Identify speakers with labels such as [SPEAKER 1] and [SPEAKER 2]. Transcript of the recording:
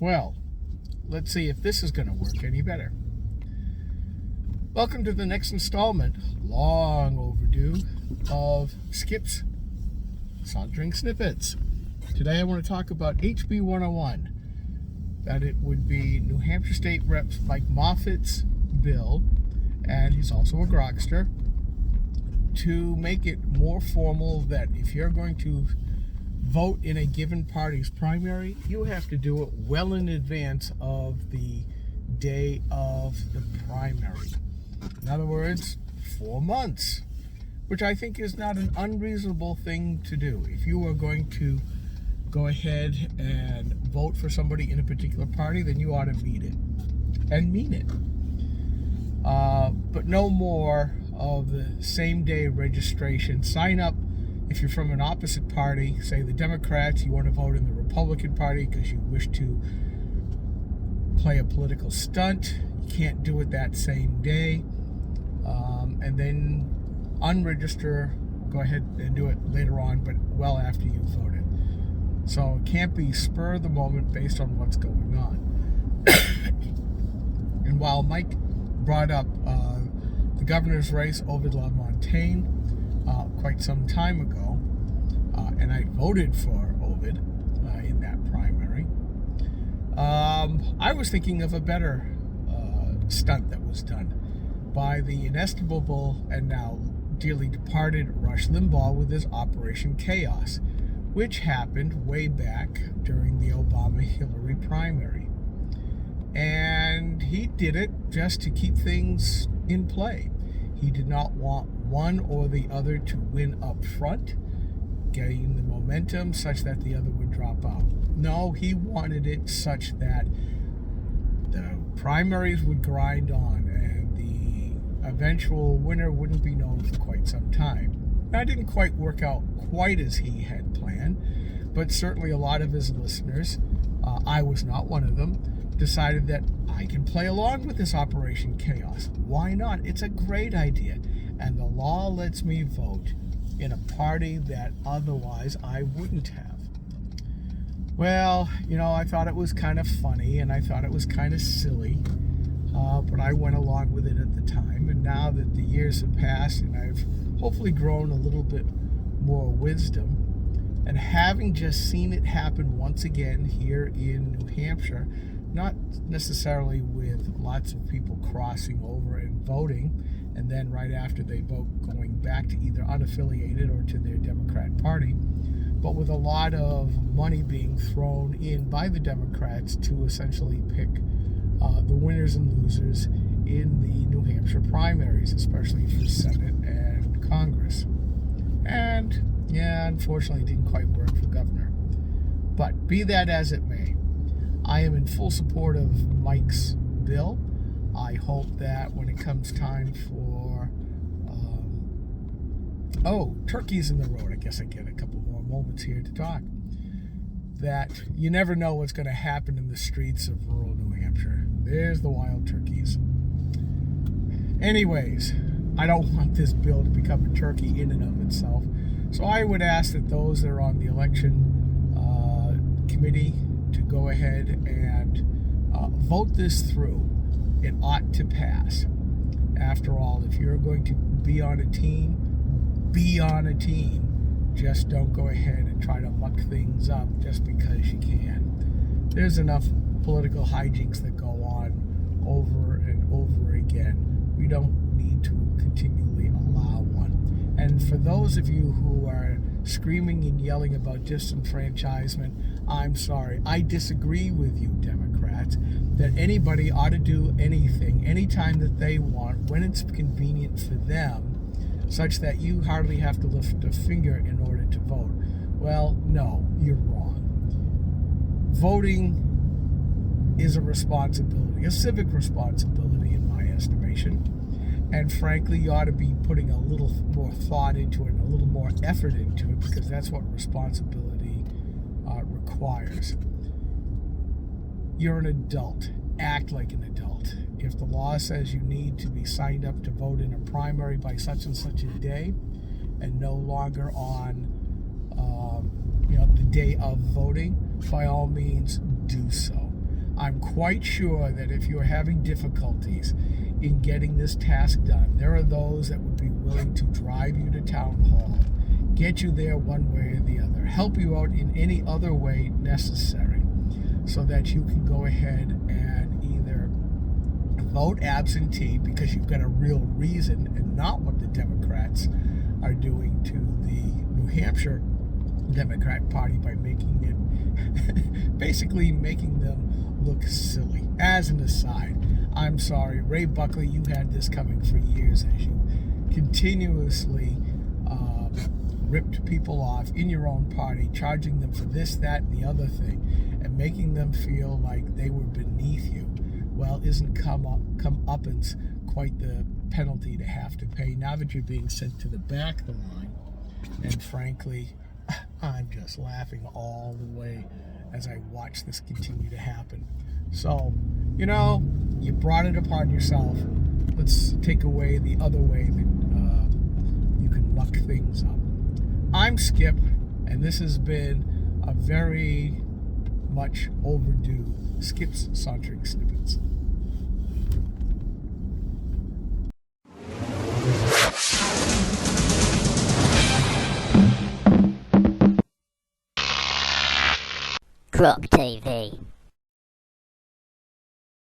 [SPEAKER 1] Well, let's see if this is going to work any better. Welcome to the next installment, long overdue, of Skip's Sauntering Snippets. Today I want to talk about HB101, that it would be New Hampshire State Rep Mike Moffat's bill, and he's also a grokster, to make it more formal that if you're going to vote in a given party's primary, you have to do it well in advance of the day of the primary. In other words, 4 months, which I think is not an unreasonable thing to do. If you are going to go ahead and vote for somebody in a particular party, then you ought to meet it and mean it. But no more of the same day registration. Sign up if you're from an opposite party, say the Democrats, you want to vote in the Republican Party because you wish to play a political stunt. You can't do it that same day. And then unregister, go ahead and do it later on, but well after you voted. So it can't be spur of the moment based on what's going on. And while Mike brought up the governor's race, Ovid-LaMontagne, quite some time ago, and I voted for Ovid in that primary, I was thinking of a better stunt that was done by the inestimable and now dearly departed Rush Limbaugh with his Operation Chaos, which happened way back during the Obama-Hillary primary. And he did it just to keep things in play. He did not want one or the other to win up front, getting the momentum such that the other would drop out. No, he wanted it such that the primaries would grind on and the eventual winner wouldn't be known for quite some time. That didn't quite work out quite as he had planned, but certainly a lot of his listeners, I was not one of them, decided that I can play along with this Operation Chaos. Why not? It's a great idea. And the law lets me vote in a party that otherwise I wouldn't have. Well, I thought it was kind of funny and I thought it was kind of silly, but I went along with it at the time. And now that the years have passed and I've hopefully grown a little bit more wisdom, and having just seen it happen once again here in New Hampshire, not necessarily with lots of people crossing over and voting, and then right after they vote going back to either unaffiliated or to their Democrat Party, but with a lot of money being thrown in by the Democrats to essentially pick the winners and losers in the New Hampshire primaries, especially for Senate and Congress. And yeah, unfortunately it didn't quite work for governor. But be that as it may, I am in full support of Mike's bill. I hope that when it comes time for turkeys in the road, I guess I get a couple more moments here to talk, that you never know what's going to happen in the streets of rural New Hampshire. There's the wild turkeys. Anyways, I don't want this bill to become a turkey in and of itself, so I would ask that those that are on the election committee to go ahead and vote this through. It ought to pass. After all, if you're going to be on a team, be on a team. Just don't go ahead and try to muck things up just because you can. There's enough political hijinks that go on over and over again. We don't need to continually allow one. And for those of you who are screaming and yelling about disenfranchisement, I'm sorry. I disagree with you, Democrats, that anybody ought to do anything, anytime that they want, when it's convenient for them, such that you hardly have to lift a finger in order to vote. Well, no, you're wrong. Voting is a responsibility, a civic responsibility in my estimation. And frankly, you ought to be putting a little more thought into it, a little more effort into it, because that's what responsibility requires. You're an adult. Act like an adult. default. If the law says you need to be signed up to vote in a primary by such and such a day, and no longer on the day of voting, by all means do so. I'm quite sure that if you're having difficulties in getting this task done, there are those that would be willing to drive you to town hall, get you there one way or the other, help you out in any other way necessary, so that you can go ahead and either vote absentee because you've got a real reason and not what the Democrats are doing to the New Hampshire Democrat Party by making it basically making them look silly. As an aside, I'm sorry, Ray Buckley, you had this coming for years as you continuously ripped people off in your own party, charging them for this, that, and the other thing, and making them feel like they were beneath you. Well, isn't comeuppance quite the penalty to have to pay now that you're being sent to the back of the line? And frankly, I'm just laughing all the way as I watch this continue to happen. So, you brought it upon yourself. Let's take away the other way that you can muck things up. I'm Skip, and this has been a very much overdue Skip's Sauntering Snippets.
[SPEAKER 2] Croc TV.